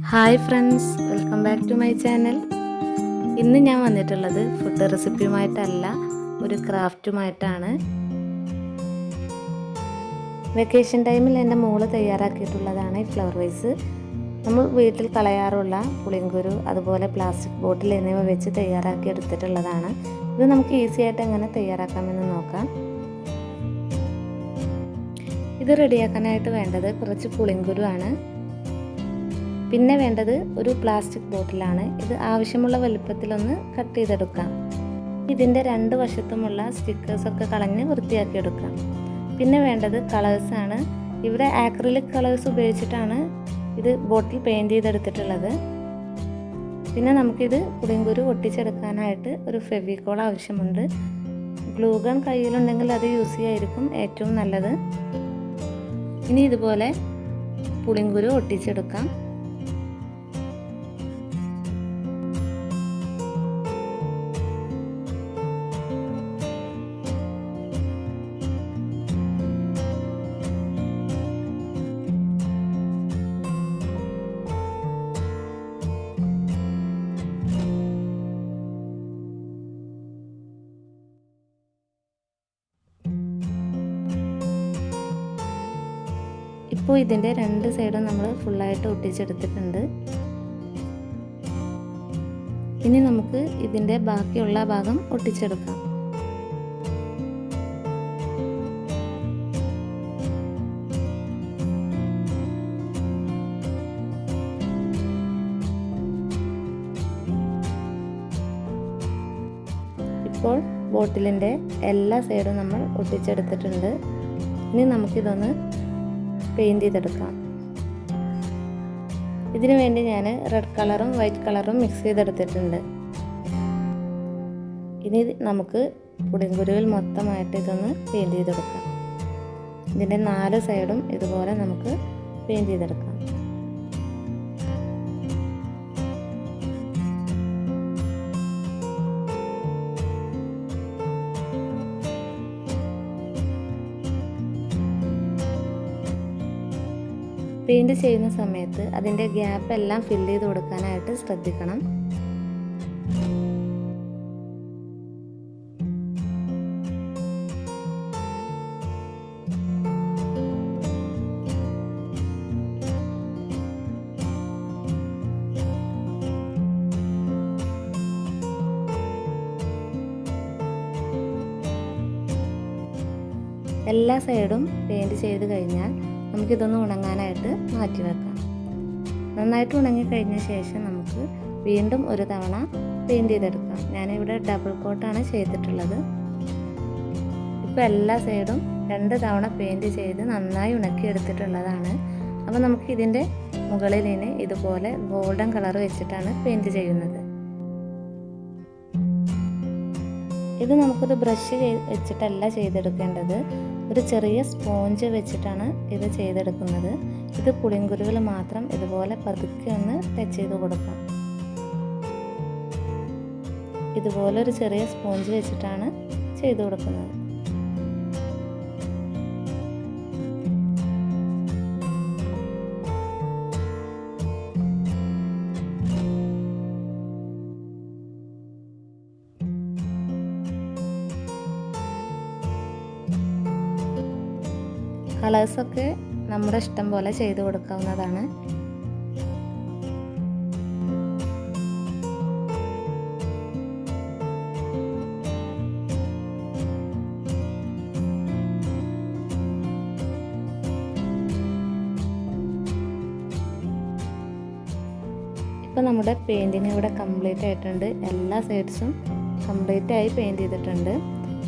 Hi friends, welcome back to my channel. ഇന്ന് ഞാൻ വന്നിട്ടുള്ളത് ഫുഡ് റെസിപ്പിയുമായിട്ടല്ല, ഒരു ക്രാഫ്റ്റുമായിട്ടാണ്. വെക്കേഷൻ ടൈമിൽ എൻ്റെ മോള് തയ്യാറാക്കിയിട്ടുള്ളതാണ് ഈ ഫ്ലവർ വൈസ്. നമ്മൾ വീട്ടിൽ കളയാറുള്ള പുളിങ്കുരു, അതുപോലെ പ്ലാസ്റ്റിക് ബോട്ടിൽ എന്നിവ വെച്ച് തയ്യാറാക്കി എടുത്തിട്ടുള്ളതാണ്. ഇത് നമുക്ക് ഈസി ആയിട്ട് എങ്ങനെ തയ്യാറാക്കാമെന്ന് നോക്കാം. ഇത് റെഡിയാക്കാനായിട്ട് വേണ്ടത് കുറച്ച് പുളിങ്കുരു ആണ്. പിന്നെ വേണ്ടത് ഒരു പ്ലാസ്റ്റിക് ബോട്ടിലാണ്. ഇത് ആവശ്യമുള്ള വലുപ്പത്തിലൊന്ന് കട്ട് ചെയ്തെടുക്കാം. ഇതിൻ്റെ രണ്ട് വശത്തുമുള്ള സ്റ്റിക്കേഴ്സൊക്കെ കളഞ്ഞ് വൃത്തിയാക്കി എടുക്കാം. പിന്നെ വേണ്ടത് കളേഴ്സാണ്. ഇവിടെ ആക്രിലിക് കളേഴ്സ് ഉപയോഗിച്ചിട്ടാണ് ഇത് ബോട്ടിൽ പെയിൻറ് ചെയ്തെടുത്തിട്ടുള്ളത്. പിന്നെ നമുക്കിത് പുളിങ്കുരു ഒട്ടിച്ചെടുക്കാനായിട്ട് ഒരു ഫെവിക്കോൾ ആവശ്യമുണ്ട്. ഗ്ലൂ ഗൺ കയ്യിലുണ്ടെങ്കിൽ അത് യൂസ് ചെയ്യായിരിക്കും ഏറ്റവും നല്ലത്. ഇനി ഇതുപോലെ പുളിങ്കുരു ഒട്ടിച്ചെടുക്കാം. ഇപ്പോൾ ഇതിൻ്റെ രണ്ട് സൈഡും നമ്മൾ ഫുള്ളായിട്ട് ഒട്ടിച്ചെടുത്തിട്ടുണ്ട്. ഇനി നമുക്ക് ഇതിൻ്റെ ബാക്കിയുള്ള ഭാഗം ഒട്ടിച്ചെടുക്കാം. ഇപ്പോൾ ബോട്ടിലിൻ്റെ എല്ലാ സൈഡും നമ്മൾ ഒട്ടിച്ചെടുത്തിട്ടുണ്ട്. ഇനി നമുക്കിതൊന്ന് പെയിൻറ് ചെയ്തെടുക്കാം. ഇതിനു വേണ്ടി ഞാൻ റെഡ് കളറും വൈറ്റ് കളറും മിക്സ് ചെയ്തെടുത്തിട്ടുണ്ട്. ഇനി നമുക്ക് പുളിങ്കുരുവിൽ മൊത്തമായിട്ട് ഇതൊന്ന് പെയിൻറ് ചെയ്തെടുക്കാം. ഇതിൻ്റെ നാല് സൈഡും ഇതുപോലെ നമുക്ക് പെയിൻറ് ചെയ്തെടുക്കാം. പെയിൻറ് ചെയ്യുന്ന സമയത്ത് അതിൻ്റെ ഗ്യാപ്പ് എല്ലാം ഫില്ല് ചെയ്ത് കൊടുക്കാനായിട്ട് ശ്രദ്ധിക്കണം. എല്ലാ സൈഡും പെയിൻറ് ചെയ്ത് കഴിഞ്ഞാൽ നമുക്കിതൊന്ന് ഉണങ്ങാനായിട്ട് മാറ്റി വെക്കാം. നന്നായിട്ട് ഉണങ്ങിക്കഴിഞ്ഞ ശേഷം നമുക്ക് വീണ്ടും ഒരു തവണ പെയിൻറ് ചെയ്തെടുക്കാം. ഞാനിവിടെ ഡബിൾ കോട്ടാണ് ചെയ്തിട്ടുള്ളത്. ഇപ്പോൾ എല്ലാ സൈഡും 2 തവണ പെയിൻറ് ചെയ്ത് നന്നായി ഉണക്കിയെടുത്തിട്ടുള്ളതാണ്. അപ്പോൾ നമുക്ക് ഇതിൻ്റെ മുകളിൽ ഇനി ഇതുപോലെ ഗോൾഡൻ കളർ വെച്ചിട്ടാണ് പെയിൻറ് ചെയ്യുന്നത്. ഇത് നമുക്കൊരു ബ്രഷ് വെച്ചിട്ടല്ല ചെയ്തെടുക്കേണ്ടത്, ഒരു ചെറിയ സ്പോഞ്ച് വെച്ചിട്ടാണ് ഇത് ചെയ്തെടുക്കുന്നത്. ഇത് പുളിങ്കുരുവിൽ മാത്രം ഇതുപോലെ പതുക്കെ ഒന്ന് ടച്ച് ചെയ്ത് കൊടുക്കാം. ഇതുപോലെ ഒരു ചെറിയ സ്പോഞ്ച് വെച്ചിട്ടാണ് ചെയ്ത് കൊടുക്കുന്നത്. കളേഴ്സൊക്കെ നമ്മുടെ ഇഷ്ടം പോലെ ചെയ്ത് കൊടുക്കാവുന്നതാണ്. ഇപ്പോൾ നമ്മുടെ പെയിൻറ്റിങ് ഇവിടെ കംപ്ലീറ്റ് ആയിട്ടുണ്ട്. എല്ലാ സൈഡ്സും കംപ്ലീറ്റ് ആയി പെയിൻറ് ചെയ്തിട്ടുണ്ട്.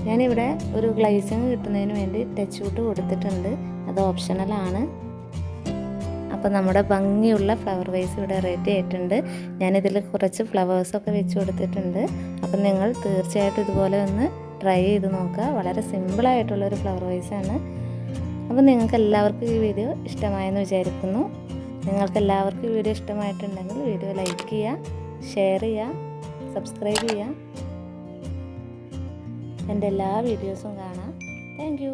ഞാനിവിടെ ഒരു ഗ്ലേസിങ് കിട്ടുന്നതിന് വേണ്ടി ടച്ച് വുഡ് കൊടുത്തിട്ടുണ്ട്. അത് ഓപ്ഷണലാണ്. അപ്പോൾ നമ്മുടെ ഭംഗിയുള്ള ഫ്ലവർ വൈസ് ഇവിടെ റെഡി ആയിട്ടുണ്ട്. ഞാനിതിൽ കുറച്ച് ഫ്ലവേഴ്സൊക്കെ വെച്ച് കൊടുത്തിട്ടുണ്ട്. അപ്പം നിങ്ങൾ തീർച്ചയായിട്ടും ഇതുപോലെ ഒന്ന് ട്രൈ ചെയ്ത് നോക്കുക. വളരെ സിമ്പിളായിട്ടുള്ളൊരു ഫ്ലവർ വൈസാണ്. അപ്പോൾ നിങ്ങൾക്ക് എല്ലാവർക്കും ഈ വീഡിയോ ഇഷ്ടമായെന്ന് വിചാരിക്കുന്നു. നിങ്ങൾക്ക് എല്ലാവർക്കും ഈ വീഡിയോ ഇഷ്ടമായിട്ടുണ്ടെങ്കിൽ വീഡിയോ ലൈക്ക് ചെയ്യുക, ഷെയർ ചെയ്യുക, സബ്സ്ക്രൈബ് ചെയ്യുക. എൻ്റെ എല്ലാ വീഡിയോസും കാണാം. Thank you.